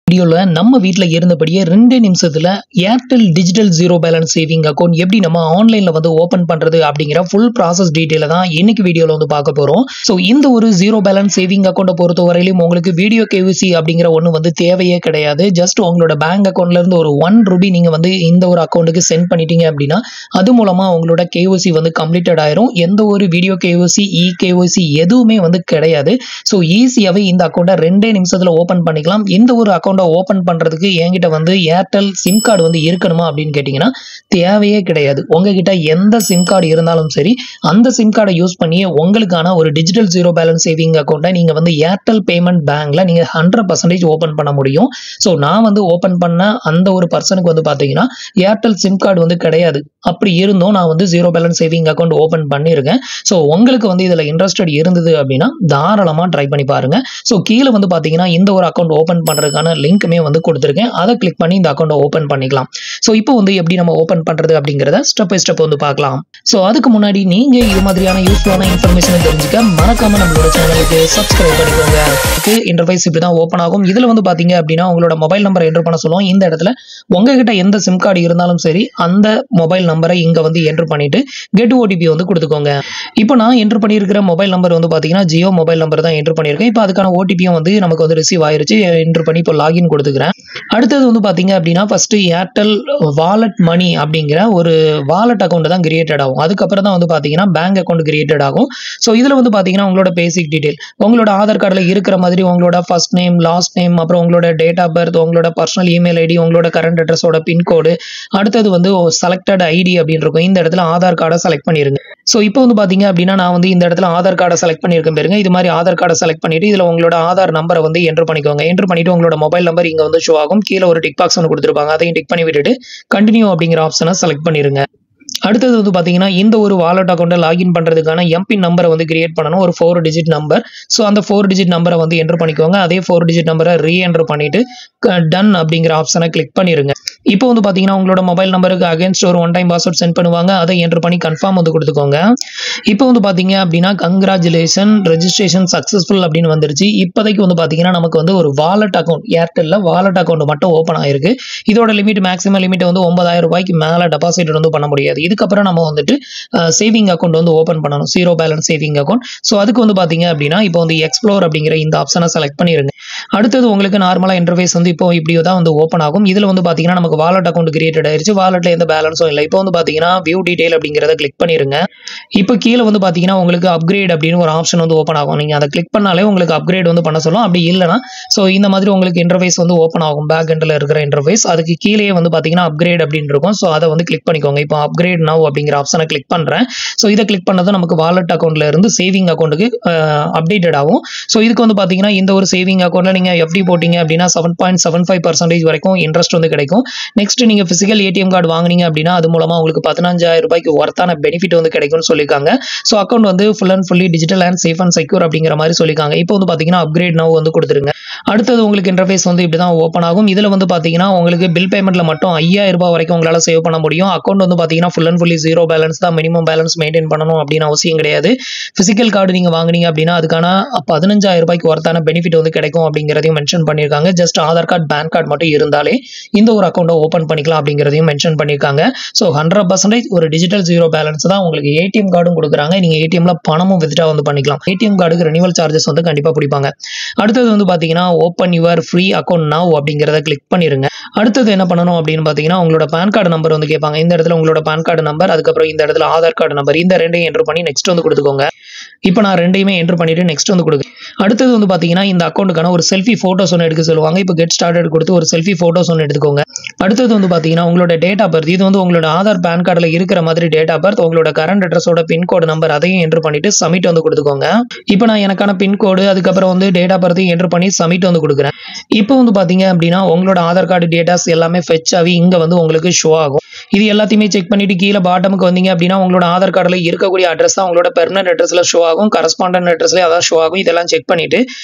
வீடியோல நம்ம வீட்ல இருந்தபடியே 2 நிமிஷத்துல Airtel digital zero balance saving account எப்படி நம்ம ஆன்லைன்ல வந்து ஓபன் பண்றது அப்படிங்கிற ஃபுல் ப்ராசஸ் டீடைல தான் இன்னைக்கு வீடியோல வந்து பார்க்க போறோம். சோ இந்த ஒரு ஜீரோ பேலன்ஸ் சேவிங் அக்கவுண்ட பொறுத்த வரையிலும் உங்களுக்கு வீடியோ கேவிசி அப்படிங்கிற ஒண்ணு வந்து தேவையே கிடையாது. ஜஸ்ட் உங்களோட பேங்க் அக்கவுண்ட்ல இருந்து ஒரு 1 ரூபி நீங்க வந்து இந்த ஒரு அக்கவுண்ட்டுக்கு சென்ட் பண்ணிட்டீங்க அப்படின்னா அது மூலமா உங்களோட கேவிசி வந்து கம்ப்ளீட்டட் ஆயிரும். எந்த ஒரு வீடியோ கேவிசி கேவிசி எதுவுமே வந்து கிடையாது. சோ ஈஸியாவே இந்த அக்கவுண்ட 2 நிமிஷத்துல ஓபன் பண்ணிக்கலாம். இந்த ஒரு அக்கவுண்ட் ஓபன் பண்றதுக்கு என்கிட்ட வந்து ஏர்டெல் சிம் கார்டு வந்து இருக்கணுமா அப்படின்னு கேட்டீங்கன்னா தேவையே கிடையாது. உங்ககிட்ட எந்த சிம் கார்டு இருந்தாலும் சரி அந்த சிம் கார்டை யூஸ் பண்ணி உங்களுக்கான ஒரு டிஜிட்டல் ஜீரோ பேலன்ஸ் சேவிங் அக்கவுண்ட்டை நீங்க வந்து ஏர்டெல் பேமெண்ட் பேங்க்ல நீங்க 100% ஓபன் பண்ண முடியும். சோ நான் வந்து ஓபன் பண்ண அந்த ஒரு பர்சனுக்கு வந்து பாத்தீங்கன்னா ஏர்டெல் சிம் கார்டு வந்து கிடையாது. அப்படி இருந்தும் நான் வந்து zero balance saving account open பண்ணியிருக்கேன். சோ உங்களுக்கு வந்து இதுல இன்ட்ரெஸ்டட் இருந்தது அப்படின்னா தாராளமா ட்ரை பண்ணி பாருங்க. சோ கீழே வந்து பாத்தீங்கன்னா இந்த ஒரு அக்கவுண்ட் ஓபன் பண்றதுக்கான லிங்க்குமே வந்து கொடுத்திருக்கேன். அதை கிளிக் பண்ணி இந்த அக்கவுண்ட ஓபன் பண்ணிக்கலாம். சோ இப்போ வந்து எப்படி நம்ம ஓபன் பண்றது அப்படிங்கறத ஸ்டெப் பை ஸ்டெப் வந்து பார்க்கலாம். சோ அதுக்கு முன்னாடி நீங்க இது மாதிரியான யூஸ்ஃபுல்லான இன்ஃபர்மேஷனை தெரிஞ்சுக்க மறக்காம நம்மளோட சேனலுக்கு சப்ஸ்கிரைப் பண்ணிக்கோங்க. இன்டர்ஃபேஸ் இப்படி தான் ஓபன் ஆகும். இதுல வந்து பாத்தீங்க அப்படின்னா உங்களோட மொபைல் நம்பர் என்டர் பண்ண சொல்லுவோம். இந்த இடத்துல உங்ககிட்ட எந்த சிம் கார்டு இருந்தாலும் சரி அந்த மொபைல் நம்பரை இங்க வந்து என்டர் பண்ணிட்டு கெட் ஓடிபி வந்து கொடுத்துக்கோங்க. இப்போ நான் என்டர் பண்ணியிருக்கிற மொபைல் நம்பர் வந்து பாத்தீங்கன்னா ஜியோ மொபைல் நம்பர் தான் என்டர் பண்ணியிருக்கேன். இப்போ அதுக்கான ஓடிபியும் வந்து நமக்கு வந்து ரிசீவ் ஆயிருச்சு. என்டர் பண்ணி இப்போ லாகின் கொடுத்துக்கிறேன். அடுத்தது வந்து பாத்தீங்க அப்படின்னா ஃபர்ஸ்ட் ஏர்டெல் வாலெட் மணி அப்படிங்கிற ஒரு வாலெட் அக்கௌண்ட் தான் கிரியேட்டட் ஆகும். அதுக்கப்புறம் தான் வந்து பாத்தீங்கன்னா பேங்க் அக்கௌண்ட் கிரியேட்டட் ஆகும். ஸோ இதுல வந்து பாத்தீங்கன்னா உங்களோட பேசிக் டீடைல் உங்களோட ஆதார் கார்டுல இருக்கிற மாதிரி உங்களோட ஃபர்ஸ்ட் நேம் லாஸ்ட் நேம் அப்புறம் உங்களோட டேட் ஆஃப் பர்த் உங்களோட பர்சனல் இமெயில் ஐடி உங்களோட கரண்ட் அட்ரஸோட பின்கோடு அடுத்தது வந்து செலக்டட் ஐடி அப்படின்னு இருக்கும். இந்த இடத்துல ஆதார் கார்டை செலக்ட் பண்ணிருங்க. ஸோ இப்போ வந்து பாத்தீங்க அப்படின்னா நான் வந்து இந்த இடத்துல ஆதார் கார்டை செலக்ட் பண்ணியிருக்கேன் பாருங்க. இது மாதிரி ஆதார் கார்டை செலக்ட் பண்ணிட்டு இதுல உங்களோட ஆதார் நம்பரை வந்து என்டர் பண்ணிக்கோங்க. என்டர் பண்ணிட்டு உங்களோட மொபைல் நம்பர் இங்க வந்து ஷோ ஆகும். கீழே ஒரு டிக் பாக்ஸ் ஒன்று கொடுத்துருப்பாங்க. அதையும் டிக் பண்ணி விட்டுட்டு கண்டினியூ அப்படிங்கிற ஆப்ஷனை செலக்ட் பண்ணிருங்க. அடுத்தது வந்து பாத்தீங்கன்னா இந்த ஒரு வாலெட் அக்கௌண்ட்டை லாகின் பண்றதுக்கான எம்பின் நம்பரை வந்து கிரியேட் பண்ணணும். ஒரு 4 டிஜிட் நம்பர். ஸோ அந்த 4 டிஜிட் நம்பரை வந்து என்டர் பண்ணிக்கோங்க. அதே 4 டிஜிட் நம்பரை ரீஎன்டர் பண்ணிட்டு டன் அப்படிங்கிற ஆப்ஷனை கிளிக் பண்ணிருங்க. இப்போ வந்து பாத்தீங்கன்னா உங்களோட மொபைல் நம்பருக்கு அகைன்ஸ்ட் ஒரு 1 டைம் பாஸ்வேர்ட் சென்ட் பண்ணுவாங்க. அதை என்டர் பண்ணி கன்ஃபார்ம் வந்து கொடுத்துக்கோங்க. இப்போ வந்து பாத்தீங்க அப்படின்னா கங்க்ராச்சுலேஷன் ரெஜிஸ்ட்ரேஷன் சக்சஸ்ஃபுல் அப்படின்னு வந்துருச்சு. இப்போதைக்கு வந்து பாத்தீங்கன்னா நமக்கு வந்து ஒரு வாலெட் அக்கௌண்ட் ஏர்டெல்ல வாலெட் அக்கௌண்ட் மட்டும் ஓப்பன் ஆயிருக்கு. இதோட லிமிட் மேக்ஸிமம் லிமிட் வந்து 9,000 ரூபாய்க்கு மேல டெபாசிட் வந்து பண்ண முடியாது. இதுக்கப்புறம் நம்ம வந்துட்டு சேவிங் அக்கௌண்ட் வந்து ஓபன் பண்ணணும். Zero balance saving account. So அதுக்கு வந்து பாத்தீங்க அப்படின்னா இப்போ வந்து எக்ஸ்ப்ளோர் அப்படிங்கிற இந்த ஆப்ஷனை செலக்ட் பண்ணிருங்க. அடுத்தது உங்களுக்கு நார்மலா இன்டர்ஃபேஸ் வந்து இப்போ இப்படியோ தான் வந்து ஓப்பன் ஆகும். இதுல வந்து பாத்தீங்கன்னா நமக்கு வாலெட் அக்கௌண்ட் கிரியேட்டட் ஆயிருச்சு. வாலெட்ல எந்த பேலன்ஸும் இல்லை. இப்போ வந்து பாத்தீங்கன்னா வியூ டீடைல் அப்படிங்கறத கிளிக் பண்ணிருங்க. இப்போ கீழே வந்து பாத்தீங்கன்னா உங்களுக்கு அப்கிரேட் அப்படின்னு ஒரு ஆப்ஷன் வந்து ஓப்பன் ஆகும். நீங்க அதை கிளிக் பண்ணாலே உங்களுக்கு அப்கிரேட் வந்து பண்ண சொல்லும். அப்படி இல்லைன்னா ஸோ இந்த மாதிரி உங்களுக்கு இன்டர்ஃபேஸ் வந்து ஓப்பன் ஆகும். பேக் எண்ட்ல இருக்கிற இன்டர்ஃபேஸ் அதுக்கு கீழே வந்து பாத்தீங்கன்னா அப்கிரேட் அப்படின்னு இருக்கும். ஸோ அதை வந்து கிளிக் பண்ணிக்கோங்க. இப்போ அப்கிரேட் நவ் அப்படிங்கிற ஆப்ஷனை கிளிக் பண்றேன். ஸோ இதை கிளிக் பண்ணது நமக்கு வாலெட் அக்கௌண்ட்ல இருந்து சேவிங் அக்கௌண்ட்டுக்கு அப்டேட்டட் ஆகும். ஸோ இதுக்கு வந்து பாத்தீங்கன்னா இந்த ஒரு சேவிங் அக்கௌண்ட்ல நீங்க எஃப்டி போட்டீங்க அப்படின்னா 7.75% வரைக்கும் இன்ட்ரெஸ்ட் வந்து கிடைக்கும். நெக்ஸ்ட் நீங்க பிசிக்கல் ஏடிஎம் கார்டு வாங்குனீங்க அப்படின்னா அது மூலமா உங்களுக்கு 15,000 ரூபாய்க்கு ஒர்த்தான பெனிஃபிட் வந்து கிடைக்கும்னு சொல்லியிருக்காங்க. ஸோ அக்கௌண்ட் வந்து full and fully digital and safe and secure அப்படிங்கிற மாதிரி சொல்லியிருக்காங்க. இப்போ வந்து பாத்தீங்கன்னா அப்கிரேட் நவ் வந்து கொடுத்துருங்க. அடுத்தது உங்களுக்கு இன்டர்ஃபேஸ் வந்து இப்படிதான் ஓப்பன் ஆகும். இதுல வந்து பாத்தீங்கன்னா உங்களுக்கு பில் பேமெண்ட்ல மட்டும் 5,000 ரூபாய் வரைக்கும் உங்களால சேவ் பண்ண முடியும். அக்கௌண்ட் வந்து பாத்தீங்கன்னா full and fully zero balance தான். மினிமம் பேலன்ஸ் மெயின்டைன் பண்ணணும் அப்படின்னு அவசியம் கிடையாது. பிசிக்கல் கார்டு நீங்க வாங்குனீங்க அப்படின்னா அதுக்கான 15,000 ரூபாய்க்கு ஒர்த்தான பெனிஃபிட் வந்து கிடைக்கும் அப்படிங்கிறதையும் மென்ஷன் பண்ணியிருக்காங்க. Just Aadhaar card PAN card மட்டும் இருந்தாலே இந்த ஒரு அக்கௌண்ட்டை ஓபன் பண்ணிக்கலாம் அப்படிங்கிறதையும் மென்ஷன் பண்ணியிருக்காங்க. ஸோ 100% ஒரு டிஜிட்டல் ஜீரோ பேலன்ஸ் தான். உங்களுக்கு ஏடிஎம் கார்டும் கொடுக்குறாங்க. நீங்க ஏடிஎம்ல பணமும் வித்ட்ரா வந்து பண்ணிக்கலாம். ஏடிஎம் கார்டுக்கு ரெனிவல் சார்ஜஸ் வந்து கண்டிப்பா பிடிப்பாங்க. அடுத்தது வந்து பாத்தீங்கன்னா open your free account now அப்படிங்கிறத கிளிக் பண்ணிருங்க. அடுத்தது என்ன பண்ணணும் அப்படின்னு பாத்தீங்கன்னா உங்களோட பேன் கார்டு நம்பர் வந்து கேட்பாங்க. இந்த இடத்துல உங்களோட பேன் கார்டு நம்பர் அதுக்கப்புறம் இந்த இடத்துல ஆதார் கார்டு நம்பர் இந்த ரெண்டையும் என்டர் பண்ணி நெக்ஸ்ட் வந்து கொடுத்துக்கோங்க. இப்போ நான் ரெண்டையுமே என்டர் பண்ணிட்டு நெக்ஸ்ட் வந்து கொடுங்க. அடுத்தது வந்து பாத்தீங்கன்னா இந்த அக்கௌண்ட்டுக்கான ஒரு செல்ஃபி போட்டோஸ் ஒன்று எடுக்க சொல்லுவாங்க. இப்போ கெட் ஸ்டார்டட் கொடுத்து ஒரு செல்ஃபி போட்டோஸ் ஒன்று எடுத்துக்கோங்க. அடுத்தது வந்து பாத்தீங்கன்னா உங்களோட டேட் ஆஃப் பர்த் இது வந்து உங்களோட ஆதார் பேன் கார்டுல இருக்கிற மாதிரி டேட் ஆஃப் பர்த் உங்களோட கரண்ட் அட்ரஸோட பின்கோடு நம்பர் அதையும் என்டர் பண்ணிட்டு சப்மிட் வந்து கொடுத்துக்கோங்க. இப்போ நான் எனக்கான பின்கோடு அதுக்கப்புறம் வந்து டேட் ஆஃப் பர்த்தையும் என்டர் பண்ணி சப்மிட் வந்து கொடுக்குறேன். இப்போ வந்து பாத்தீங்க அப்படின்னா உங்களோட ஆதார் கார்டு டேட்டாஸ் எல்லாமே ஃபெச் ஆகி இங்க வந்து உங்களுக்கு ஷோ ஆகும். இது எல்லாத்தையுமே செக் பண்ணிட்டு கீழே பாட்டமுக்கு வந்தீங்க அப்படின்னா உங்களோட ஆதார் கார்டுல இருக்கக்கூடிய அட்ரஸ் தான் உங்களோட பெர்மனன்ட் அட்ரஸ்ல ஷோ ஆகும். கரஸ்பாண்டன்ட் அட்ரஸ்ல அதான் ஷோ ஆகும். இதெல்லாம் செக் பண்ணிட்டு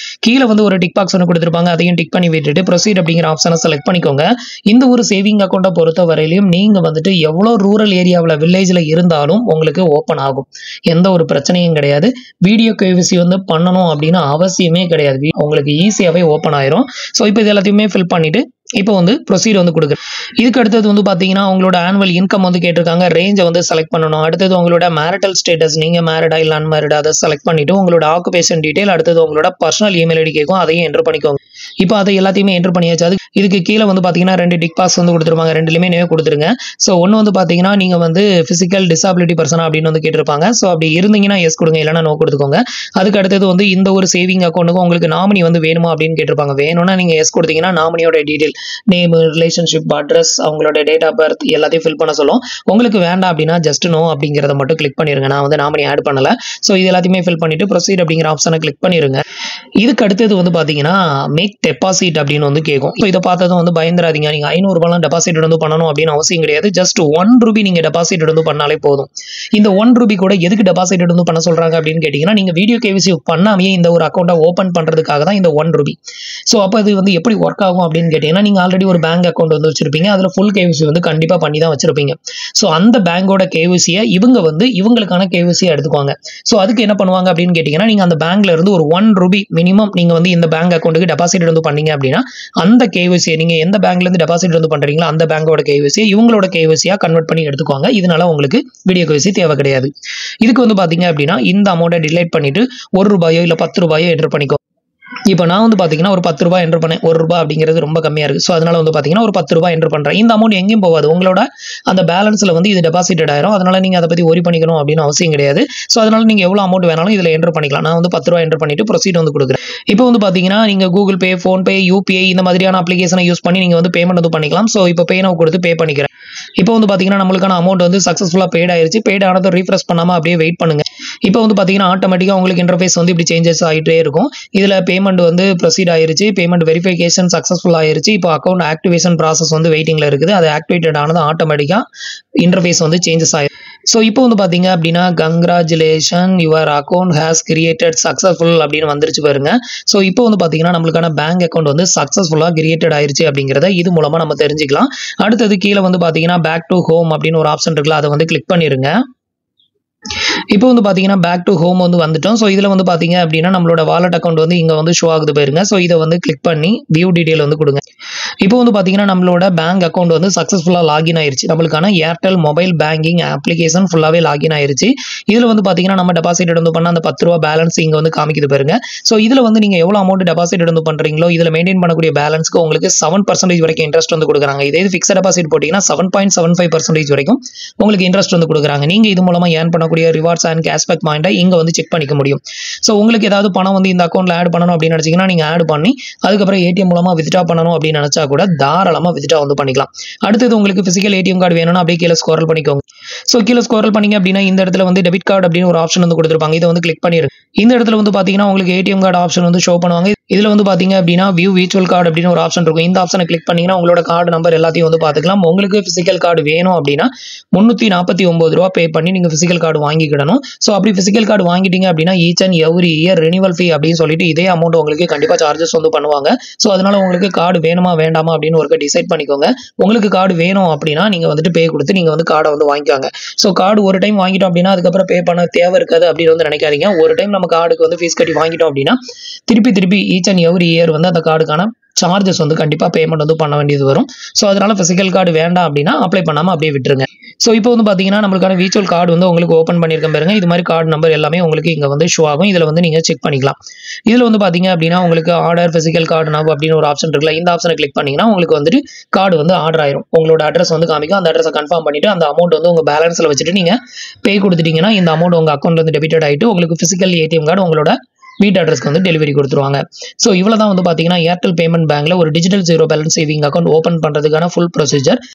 கீழே வந்து ஒரு டிக் பாக்ஸ் ஒன்று கொடுத்துருப்பாங்க. அதையும் டிக் பண்ணி விட்டுட்டு ப்ரொசீட் அப்படிங்கிற ஆப்ஷனை செலக்ட் பண்ணிக்கோங்க. இந்த ஒரு சேவிங் அக்கௌண்ட்டை பொறுத்த வரையிலும் நீங்கள் வந்துட்டு எவ்வளோ ரூரல் ஏரியாவில் வில்லேஜில் இருந்தாலும் உங்களுக்கு ஓப்பன் ஆகும். எந்த ஒரு பிரச்சனையும் கிடையாது. வீடியோ கேவிசி வந்து பண்ணணும் அப்படின்னு அவசியமே கிடையாது. உங்களுக்கு ஈஸியாகவே ஓப்பன் ஆயிரும். ஸோ இப்போ இது எல்லாத்தையுமே ஃபில் பண்ணிவிட்டு இப்போ வந்து ப்ரொசீட் வந்து கொடுக்குறேன். இதுக்கு அடுத்தது வந்து பார்த்தீங்கன்னா உங்களோட ஆனுவல் இன்கம் வந்து கேட்டிருக்காங்க. ரேஞ்சை வந்து செலக்ட் பண்ணணும். அடுத்தது உங்களோட மேரிட்டல் ஸ்டேட்டஸ், நீங்கள் மேரிடா இல்லை அன்மேரிடா, அதை செலக்ட் பண்ணிவிட்டு உங்களோட ஆக்குபேஷன் டீட்டெயில், அடுத்தது உங்களோட பர்சனல் இமெயில் ஐடி கேட்கும், அதையும் என்டர் பண்ணிக்கோங்க. இப்போ அதை எல்லாத்தையுமே என்டர் பண்ணியாச்சு. அது இதுக்கு கீழே வந்து பார்த்தீங்கன்னா 2 டிக் பாக்ஸ் வந்து கொடுத்துருப்பாங்க. ரெண்டுலையுமே நேம் கொடுத்துருங்க. ஸோ ஒன்று வந்து பார்த்தீங்கன்னா நீங்கள் வந்து ஃபிசிக்கல் டிசாபிலிட்டி பர்சனா அப்படின்னு வந்து கேட்டிருப்பாங்க. ஸோ அப்படி இருந்தீங்கன்னா எஸ் கொடுங்க, இல்லைனா நோ கொடுத்துக்கோங்க. அதுக்கு அடுத்தது வந்து இந்த ஒரு சேவிங் அக்கௌண்ட்டுக்கு உங்களுக்கு நாமினி வந்து வேணுமா அப்படின்னு கேட்டிருப்பாங்க. வேணும்னா நீங்கள் எஸ் கொடுத்தீங்கன்னா நாமினியோட டீட்டெயில், நேம், ரிலேஷன்ஷிப், அட்ரஸ், அவங்களோட டேட் ஆஃப் பர்த் எல்லாத்தையும் ஃபில் பண்ண சொல்லும். உங்களுக்கு வேண்டாம் அப்படின்னா ஜஸ்ட் நோ அப்படிங்கிறத மட்டும் கிளிக் பண்ணிருங்க. நான் வந்து நாமினி ஆட் பண்ணல. ஸோ இது எல்லாத்தையுமே ஃபில் பண்ணிட்டு ப்ரொசீட் அப்படிங்கிற ஆப்ஷனை கிளிக் பண்ணிருங்க. இதுக்கு அடுத்தது வந்து பார்த்தீங்கன்னா மேக் டெபாசிட் அப்படின்னு வந்து கேட்கும். ஸோ இதை பார்த்ததும் வந்து பயந்துராதீங்க. நீங்கள் 500 ரூபாய்லாம் டெபாசிட் வந்து பண்ணணும் அப்படின்னு அவசியம் கிடையாது. ஜஸ்ட் 1 ரூபி நீங்கள் டெபாசிட் வந்து பண்ணாலே போதும். இந்த 1 ரூபி கூட எதுக்கு டெபாசிட் வந்து பண்ண சொல்றாங்க அப்படின்னு கேட்டிங்கன்னா, நீங்கள் வீடியோ கேவிசி பண்ணாமே இந்த ஒரு அக்கௌண்ட்டை ஓப்பன் பண்ணுறதுக்காக தான் இந்த 1 ரூபி. ஸோ அப்போ இது வந்து எப்படி ஒர்க் ஆகும் அப்படின்னு கேட்டிங்கன்னா, நீங்கள் ஆல்ரெடி ஒரு பேங்க் அக்கௌண்ட் வந்து வச்சிருப்பீங்க. அதில் ஃபுல் கேவிசி வந்து கண்டிப்பாக பண்ணி தான் வச்சிருப்பீங்க. ஸோ அந்த பேங்கோட கேவிசியை இவங்க வந்து இவங்களுக்கான கேவிசியை எடுத்துக்குவாங்க. ஸோ அதுக்கு என்ன பண்ணுவாங்க அப்படின்னு கேட்டிங்கன்னா, நீங்கள் அந்த பேங்க்ல இருந்து ஒரு 1 ரூபி மினிமம் நீங்கள் வந்து இந்த பேங்க் அக்கௌண்ட்டுக்கு டெபாசிட் வந்து பண்ணீங்க அப்படின்னா, அந்த கேவிசியை நீங்கள் எந்த பேங்க்ல இருந்து டெபாசிட் வந்து பண்றீங்களோ அந்த பேங்கோட கேவிசியை இவங்களோட கேவிசியா கன்வெர்ட் பண்ணி எடுத்துக்குவாங்க. இதனால உங்களுக்கு வீடியோ கேவிசி தேவை கிடையாது. இதுக்கு வந்து பாத்தீங்க அப்படின்னா இந்த அமௌண்ட்டை டிலைட் பண்ணிட்டு 1 ரூபாயோ இல்லை 10 ரூபாயோ என்டர் பண்ணிக்கோ. இப்போ நான் வந்து பார்த்தீங்கன்னா ஒரு 10 ரூபாய் என்டர் பண்ணேன். 1 ரூபாய் அப்படிங்கிறது ரொம்ப கம்மியாக இருக்குது. ஸோ அதனால வந்து பார்த்தீங்கன்னா ஒரு 10 ரூபாய் என்டர் பண்ணுறேன். இந்த அமௌண்ட் எங்கேயும் போகாது. உங்களோட அந்த பேலன்ஸில் வந்து இது டெபாசிட்டட் ஆயிரும். அதனால நீங்கள் அதை பற்றி ஒரி பண்ணிக்கணும் அப்படின்னு அவசியம் கிடையாது. ஸோ அதனால நீங்கள் எவ்வளோ அமௌண்ட் வேணாலும் இதில் என்டர் பண்ணிக்கலாம். நான் வந்து 10 ரூபாய் என்டர் பண்ணிட்டு ப்ரொசீட் வந்து கொடுக்குறேன். இப்போ வந்து பார்த்தீங்கன்னா நீங்கள் கூகுள் பே, ஃபோன்பே, யூபிஐ இந்த மாதிரியான அப்ளிகேஷனை யூஸ் பண்ணி நீங்கள் வந்து பேமெண்ட் வந்து பண்ணிக்கலாம். ஸோ இப்போ பே நவ் கொடுத்து பே பண்ணிக்கிறேன். இப்போ வந்து பார்த்தீங்கன்னா நம்மளுக்கான அமௌண்ட் வந்து சக்ஸஸ்ஃபுல்லாக பெய்ட் ஆயிருச்சு. பெய்ட் ஆனதை ரீஃப்ரெஷ் பண்ணாமல் அப்படியே வெயிட் பண்ணுங்க. இப்போ வந்து பார்த்தீங்கன்னா ஆட்டோமேட்டிக்காக உங்களுக்கு இன்டர்ஃபேஸ் வந்து இப்படி சேஞ்சஸ் ஆகிட்டே இருக்கும். இதில் பேமெண்ட் வந்து ப்ரொசீட் ஆயிருச்சு. பேமெண்ட் வெரிஃபிகேஷன் சக்ஸஸ்ஃபுல் ஆயிருச்சு. இப்போ அக்கௌண்ட் ஆக்டிவேஷன் ப்ராசஸ் வந்து வெயிட்டிங்கில் இருக்குது. அது ஆக்டிவேட்டட் ஆனது ஆட்டோமேட்டிக்காக இன்டர்ஃபேஸ் வந்து சேஞ்சஸ் ஆயிருக்கு. ஸோ இப்போ வந்து பார்த்தீங்க அப்படின்னா congratulation your account has created successful அப்படின்னு வந்துருச்சு பாருங்க. ஸோ இப்போ வந்து பார்த்தீங்கன்னா நம்மளுக்கான பேங்க் அக்கௌண்ட் வந்து சக்ஸஸ்ஃபுல்லாக கிரியேட்டட் ஆயிருச்சு அப்படிங்கிறத இது மூலமாக நம்ம தெரிஞ்சுக்கலாம். அடுத்தது கீழே வந்து பார்த்தீங்கன்னா பேக் டு ஹோம் அப்படின்னு ஒரு ஆப்ஷன் இருக்குல்ல, அதை வந்து கிளிக் பண்ணிருங்க. இப்போ வந்து பார்த்தீங்கன்னா பேக் டு ஹோம் வந்து வந்துட்டோம். ஸோ இதில் வந்து பார்த்தீங்க அப்படின்னா நம்மளோட வாலெட் அக்கௌண்ட் வந்து இங்கே வந்து ஷோ ஆகுது பாருங்க. ஸோ இதை வந்து கிளிக் பண்ணி வியூ டீடைல் வந்து கொடுங்க. இப்போ வந்து பார்த்தீங்கன்னா நம்மளோட பேங்க் அக்கௌண்ட் வந்து சக்ஸஸ்ஃபுல்லாக லாகின் ஆயிருச்சு. நம்மளுக்கான ஏர்டெல் மொபைல் பேங்கிங் அப்ளிகேஷன் ஃபுல்லாகவே லாகின் ஆயிருச்சு. இதில் வந்து பார்த்தீங்கன்னா நம்ம டெபாசிட் வந்து பண்ண அந்த 10 ரூபா பேலன்ஸ் இங்கே வந்து காமிக்குது பாருங்க. ஸோ இதில் வந்து நீங்கள் எவ்வளோ அமௌண்ட் டெபாசிட் வந்து பண்ணுறீங்களோ இதில் மெயின்டைன் பண்ணக்கூடிய பேலன்ஸ்க்கு உங்களுக்கு 7% வரைக்கும் இன்ட்ரெஸ்ட் வந்து கொடுக்குறாங்க. இதே ஃபிக்ஸட் டெபாசிட் போட்டிங்கன்னா 7.75% வரைக்கும் உங்களுக்கு இன்ட்ரெஸ்ட் வந்து கொடுக்குறாங்க. நீங்கள் இது மூலமாக ஏர்ன் பண்ணக்கூடிய ரிவார்ட்ஸ் அண்ட் கேஷ்பேக் பாயிண்டை இங்கே வந்து செக் பண்ணிக்க முடியும். ஸோ உங்களுக்கு ஏதாவது பணம் வந்து இந்த அக்கௌண்ட்டில் ஆட் பண்ணணும் அப்படின்னு நினச்சிங்கன்னா நீங்கள் ஆட் பண்ணி அதுக்கப்புறம் ஏடிஎம் மூலமாக வித்ட்ரா பண்ணணும் அப்படின்னு நினச்சா கூட தாராளமாக வித்ட்ரா வந்து பண்ணிக்கலாம். அடுத்தது உங்களுக்கு பிசிக்கல் ஏடிஎம் கார்டு வேணும்னா அப்படியே கீழே ஸ்க்ரோல் பண்ணிக்கோங்க. ஸோ கீழே ஸ்க்ரோல் பண்ணீங்க அப்படின்னா இந்த இடத்துல வந்து டெபிட் கார்டு அப்படின்னு ஒரு ஆப்ஷன் வந்து கொடுத்துருப்பாங்க. இதை வந்து கிளிக் பண்ணிருங்க. இந்த இடத்துல வந்து பார்த்தீங்கன்னா உங்களுக்கு ஏடிஎம் கார்டு ஆப்ஷன் வந்து ஷோ பண்ணுவாங்க. இதில் வந்து பார்த்தீங்க அப்படின்னா வியூ விர்ச்சுவல் கார்டு அப்படின்னு ஒரு ஆப்ஷன் இருக்கும். இந்த ஆப்ஷனை கிளிக் பண்ணீங்கன்னா உங்களோட கார்டு நம்பர் எல்லாத்தையும் வந்து பார்த்துக்கலாம். உங்களுக்கு பிசிக்கல் கார்டு வேணும் அப்படின்னா 349 ரூபா பே பண்ணி நீங்கள் பிசிக்கல் கார்டு வாங்கிக்கிடணும். ஸோ அப்படி பிசிக்கல் கார்டு வாங்கிட்டீங்க அப்படின்னா each and every year renewal fee அப்படின்னு சொல்லிட்டு இதே அமௌண்ட் உங்களுக்கு கண்டிப்பாக சார்ஜஸ் வந்து பண்ணுவாங்க. ஸோ அதனால உங்களுக்கு கார்டு வேணுமா வேண்டாமா அப்படின்னு ஒரு டிசைட் பண்ணிக்கோங்க. உங்களுக்கு கார்டு வேணும் அப்படின்னா நீங்கள் வந்துட்டு பே கொடுத்து நீங்கள் வந்து கார்டை வந்து வாங்கிக்கோங்க. ஸோ கார்டு ஒரு டைம் வாங்கிட்டோம் அப்படின்னா அதுக்கப்புறம் பே பண்ண தேவை இருக்காது அப்படின்னு வந்து நினைக்காதீங்க. ஒரு டைம் நம்ம கார்டுக்கு வந்து ஃபீஸ் கட்டி வாங்கிட்டோம் அப்படின்னா திருப்பி ஈச் அண்ட் எவ்ரி இயர் வந்து அந்த கார்டுக்கான சார்ஜஸ் வந்து கண்டிப்பாக பேமெண்ட் வந்து பண்ண வேண்டியது வரும். ஸோ அதனால பிசிக்கல் கார்டு வேண்டாம் அப்படின்னா அப்ளை பண்ணாமல் அப்படியே விட்டுருங்க. ஸோ இப்போ வந்து பார்த்தீங்கன்னா நம்மளுக்கான விர்ச்சுவல் கார்டு வந்து உங்களுக்கு ஓப்பன் பண்ணியிருக்கேன் பாருங்க. இது மாதிரி கார்டு நம்பர் எல்லாமே உங்களுக்கு இங்கே வந்து ஷோ ஆகும். இதில் வந்து நீங்கள் செக் பண்ணிக்கலாம். இதில் வந்து பார்த்தீங்க அப்படின்னா உங்களுக்கு ஆர்டர் பிசிக்கல் கார்டு நவ் அப்படின்னு ஒரு ஆப்ஷன் இருக்குல்ல, இந்த ஆப்ஷனை கிளிக் பண்ணிங்கன்னா உங்களுக்கு வந்துட்டு கார்டு வந்து ஆர்டர் ஆயிரும். உங்களோட அட்ரஸ் வந்து காமிக்கும். அந்த அட்ரஸை கன்ஃபார்ம் பண்ணிட்டு அந்த அமௌண்ட் வந்து உங்கள் பேலன்ஸில் வச்சுட்டு நீங்கள் பே கொடுத்துட்டீங்கன்னா இந்த அமௌண்ட் உங்கள் அக்கௌண்ட்ல வந்து டெபிட்டட் ஆகிட்டு உங்களுக்கு பிசிக்கல் ஏடிஎம் கார்டு உங்களோட வீட்டு அட்ரஸ்க்கு வந்து டெலிவரி கொடுத்துருவாங்க. ஸோ இவ்வளோ தான் வந்து பார்த்தீங்கன்னா ஏர்டெல் பேமெண்ட் பேங்க்ல ஒரு digital zero balance saving account open பண்ணுறதுக்கான ஃபுல் ப்ரொசீஜர்.